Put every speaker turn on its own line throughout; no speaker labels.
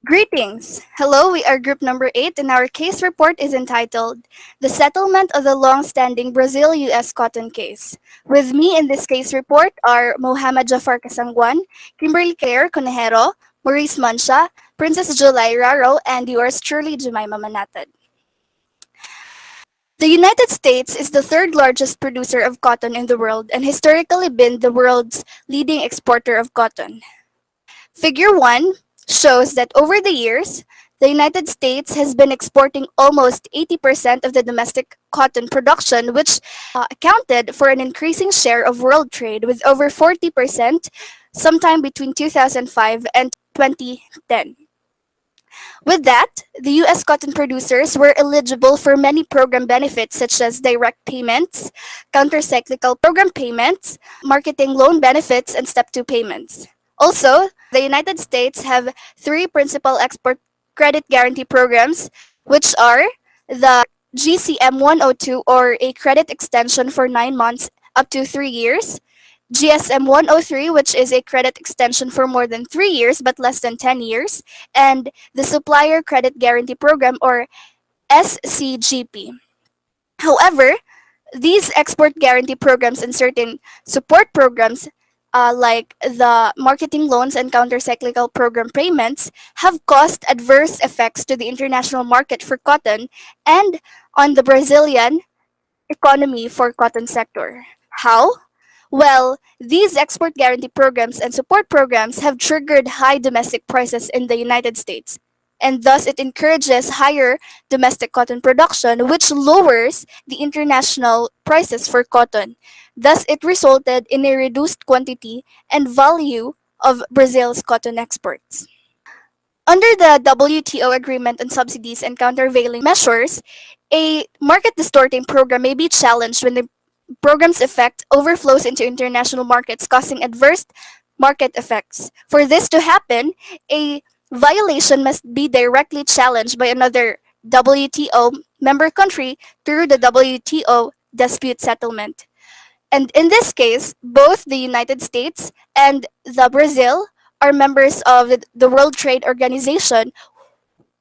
Greetings! Hello, we are group number 8 and our case report is entitled The Settlement of the Long-Standing Brazil-US Cotton Case. With me in this case report are Mohammad Jafar Kasangwan, Kimberly Claire Conejero, Maurice Mansha, Princess July Raro, and yours truly, Jemima Manatad. The United States is the third largest producer of cotton in the world and historically been the world's leading exporter of cotton. Figure 1 shows that over the years, the United States has been exporting almost 80% of the domestic cotton production, which accounted for an increasing share of world trade with over 40% sometime between 2005 and 2010. With that, the U.S. cotton producers were eligible for many program benefits such as direct payments, countercyclical program payments, marketing loan benefits, and step 2 payments. Also, the United States have three principal export credit guarantee programs, which are the GCM 102 or a credit extension for 9 months up to 3 years, GSM 103, which is a credit extension for more than 3 years but less than 10 years, and the Supplier Credit Guarantee Program or SCGP. However, these export guarantee programs and certain support programs, like the marketing loans and countercyclical program payments, have caused adverse effects to the international market for cotton and on the Brazilian economy for cotton sector. How? Well, these export guarantee programs and support programs have triggered high domestic prices in the United States, and thus it encourages higher domestic cotton production, which lowers the international prices for cotton. Thus, it resulted in a reduced quantity and value of Brazil's cotton exports. Under the WTO agreement on subsidies and countervailing measures, a market distorting program may be challenged when the program's effect overflows into international markets, causing adverse market effects. For this to happen, a violation must be directly challenged by another WTO member country through the WTO dispute settlement. And in this case, both the United States and the Brazil are members of the World Trade Organization,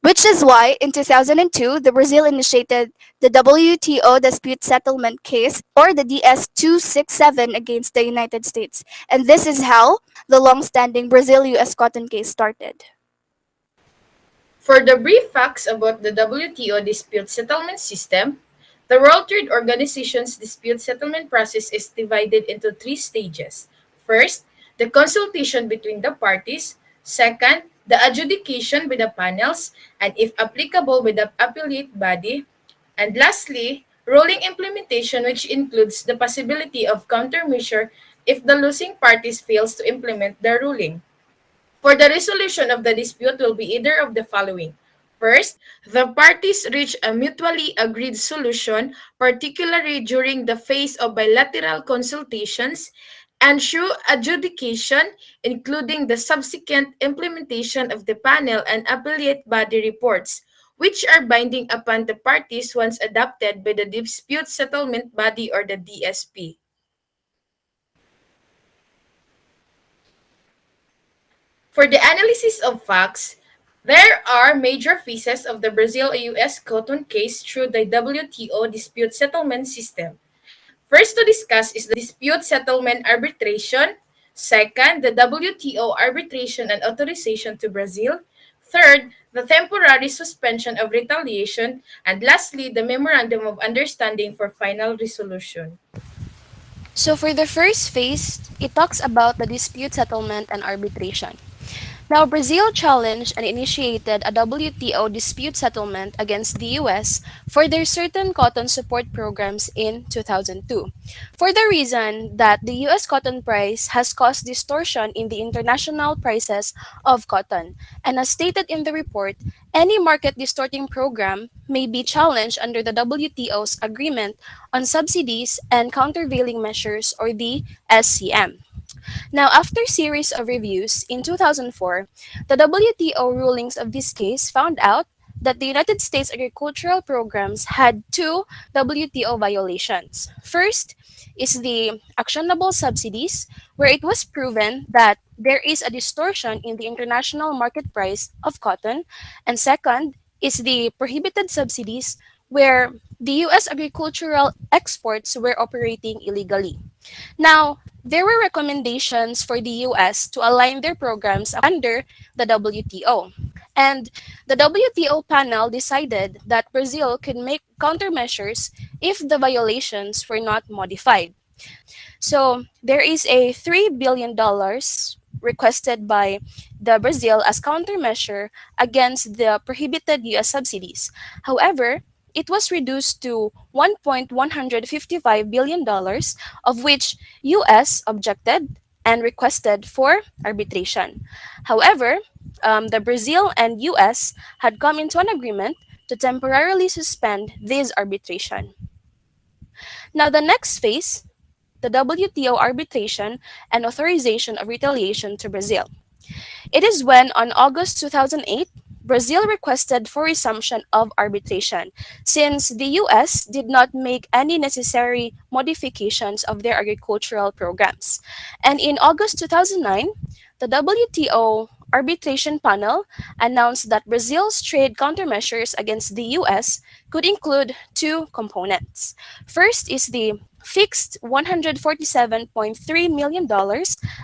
which is why in 2002, the Brazil initiated the WTO dispute settlement case or the DS-267 against the United States. And this is how the long-standing Brazil-US cotton case started.
For the brief facts about the WTO dispute settlement system, the World Trade Organization's dispute settlement process is divided into three stages. First, the consultation between the parties. Second, the adjudication by the panels, and if applicable by the appellate body. And lastly, rolling implementation, which includes the possibility of countermeasure if the losing parties fails to implement the ruling. For the resolution of the dispute will be either of the following. First, the parties reach a mutually agreed solution, particularly during the phase of bilateral consultations, and through adjudication, including the subsequent implementation of the panel and appellate body reports, which are binding upon the parties once adopted by the Dispute Settlement Body or the DSP. For the analysis of facts, there are major phases of the Brazil-US cotton case through the WTO dispute settlement system. First to discuss is the dispute settlement arbitration. Second, the WTO arbitration and authorization to Brazil. Third, the temporary suspension of retaliation. And lastly, the Memorandum of Understanding for final resolution.
So for the first phase, it talks about the dispute settlement and arbitration. Now, Brazil challenged and initiated a WTO dispute settlement against the US for their certain cotton support programs in 2002, for the reason that the US cotton price has caused distortion in the international prices of cotton. And as stated in the report, any market distorting program may be challenged under the WTO's Agreement on Subsidies and Countervailing Measures or the SCM. Now, after series of reviews in 2004, the WTO rulings of this case found out that the United States agricultural programs had two WTO violations. First is the actionable subsidies, where it was proven that there is a distortion in the international market price of cotton. And second is the prohibited subsidies, where the US agricultural exports were operating illegally. Now, there were recommendations for the US to align their programs under the WTO. And the WTO panel decided that Brazil could make countermeasures if the violations were not modified. So there is a $3 billion requested by the Brazil as countermeasure against the prohibited US subsidies. However, it was reduced to $1.155 billion, of which US objected and requested for arbitration. However, the Brazil and US had come into an agreement to temporarily suspend this arbitration. Now, the next phase, the WTO arbitration and authorization of retaliation to Brazil. It is when, on August 2008, Brazil requested for resumption of arbitration since the US did not make any necessary modifications of their agricultural programs. And in August 2009, the WTO arbitration panel announced that Brazil's trade countermeasures against the US could include two components. First is the fixed $147.3 million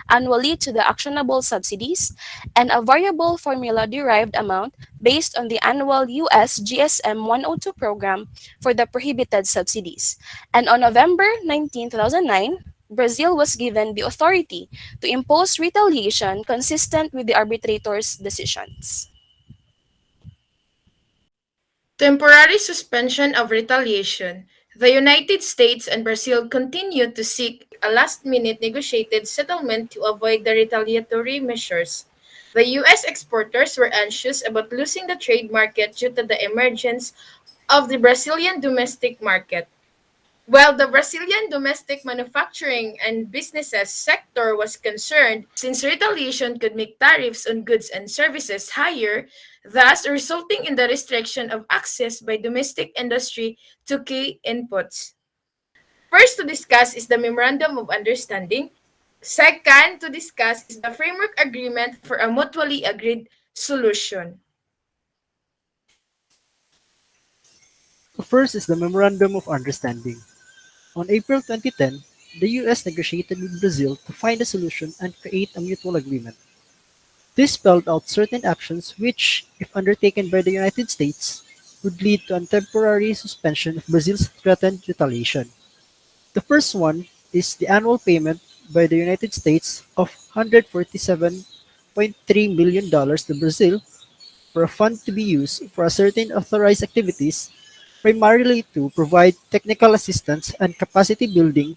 annually to the actionable subsidies, and a variable formula derived amount based on the annual US GSM 102 program for the prohibited subsidies. And on November 19, 2009, Brazil was given the authority to impose retaliation consistent with the arbitrator's decisions.
Temporary suspension of retaliation. The United States and Brazil continued to seek a last minute negotiated settlement to avoid the retaliatory measures. The U.S. exporters were anxious about losing the trade market due to the emergence of the Brazilian domestic market. While the Brazilian domestic manufacturing and businesses sector was concerned, since retaliation could make tariffs on goods and services higher, thus resulting in the restriction of access by domestic industry to key inputs. First to discuss is the Memorandum of Understanding. Second to discuss is the Framework Agreement for a Mutually Agreed Solution.
First is the Memorandum of Understanding. On April 2010, the US negotiated with Brazil to find a solution and create a mutual agreement. This spelled out certain actions which, if undertaken by the United States, would lead to a temporary suspension of Brazil's threatened retaliation. The first one is the annual payment by the United States of $147.3 million to Brazil for a fund to be used for certain authorized activities, primarily to provide technical assistance and capacity building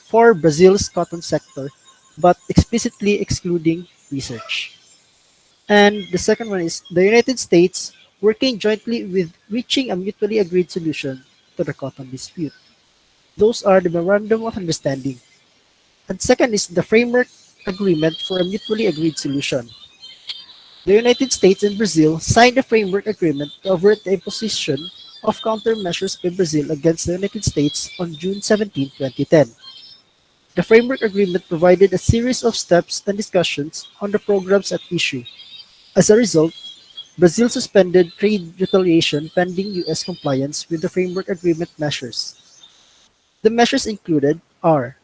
for Brazil's cotton sector, but explicitly excluding research. And the second one is the United States working jointly with reaching a mutually agreed solution to the cotton dispute. Those are the Memorandum of Understanding. And second is the Framework Agreement for a Mutually Agreed Solution. The United States and Brazil signed a framework agreement to avert the imposition of countermeasures by Brazil against the United States on June 17, 2010. The framework agreement provided a series of steps and discussions on the programs at issue. As a result, Brazil suspended trade retaliation pending U.S. compliance with the framework agreement measures. The measures included are: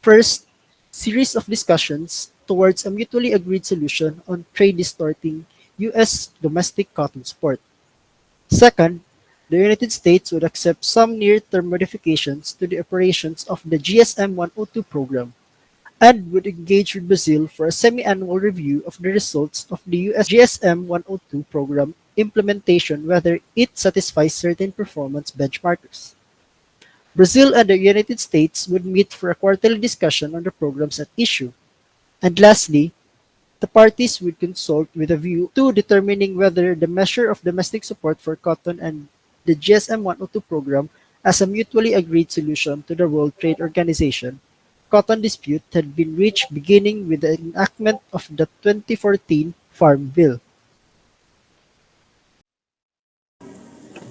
first, series of discussions towards a mutually agreed solution on trade distorting U.S. domestic cotton export. Second, the United States would accept some near-term modifications to the operations of the GSM 102 program and would engage with Brazil for a semi-annual review of the results of the U.S. GSM 102 program implementation, whether it satisfies certain performance benchmarks. Brazil and the United States would meet for a quarterly discussion on the programs at issue. And lastly, the parties would consult with a view to determining whether the measure of domestic support for cotton and the GSM 102 program as a mutually agreed solution to the World Trade Organization cotton dispute had been reached beginning with the enactment of the 2014 Farm Bill.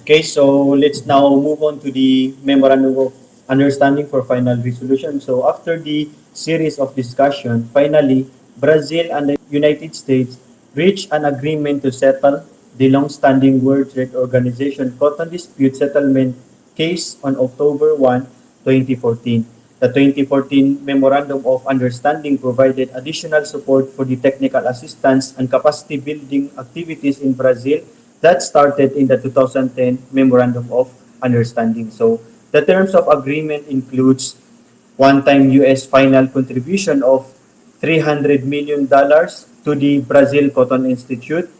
Okay, so let's now move on to the Memorandum of Understanding for final resolution. So after the series of discussion, finally, Brazil and the United States reached an agreement to settle the long-standing World Trade Organization cotton dispute settlement case on October 1, 2014. The 2014 Memorandum of Understanding provided additional support for the technical assistance and capacity building activities in Brazil that started in the 2010 Memorandum of Understanding. So the terms of agreement includes one-time US final contribution of $300 million to the Brazil Cotton Institute.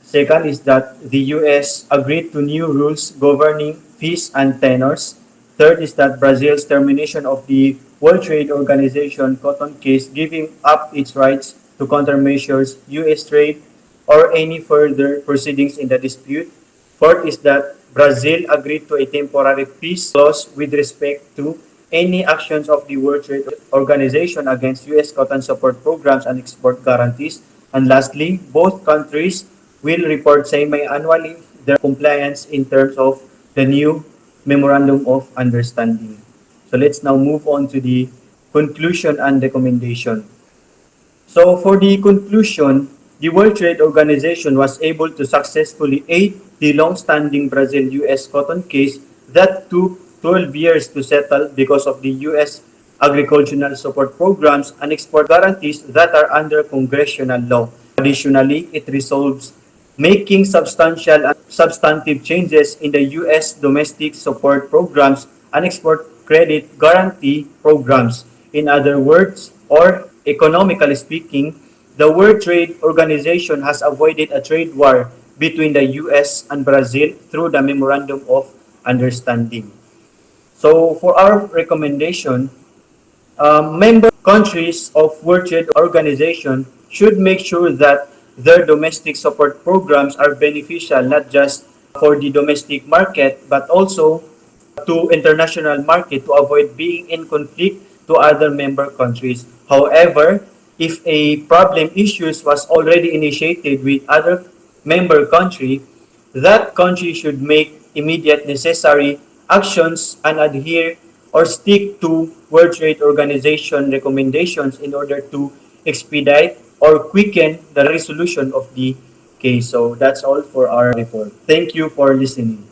Second is that the US agreed to new rules governing fees and tenors. Third is that Brazil's termination of the World Trade Organization cotton case, giving up its rights to countermeasures US trade or any further proceedings in the dispute. Fourth is that Brazil agreed to a temporary peace clause with respect to any actions of the World Trade Organization against US cotton support programs and export guarantees. And lastly, both countries will report semi-annually their compliance in terms of the new Memorandum of Understanding. So let's now move on to the conclusion and recommendation. So for the conclusion, the World Trade Organization was able to successfully aid the long-standing Brazil-US cotton case that took 12 years to settle because of the US agricultural support programs and export guarantees that are under congressional law. Additionally, it resolves making substantial and substantive changes in the U.S. domestic support programs and export credit guarantee programs. In other words, or economically speaking, the World Trade Organization has avoided a trade war between the U.S. and Brazil through the Memorandum of Understanding. So for our recommendation, member countries of World Trade Organization should make sure that their domestic support programs are beneficial not just for the domestic market but also to international market to avoid being in conflict to other member countries. However, if a problem issues was already initiated with other member country, that country should make immediate necessary actions and adhere or stick to World Trade Organization recommendations in order to expedite or quicken the resolution of the case. So that's all for our report. Thank you for listening.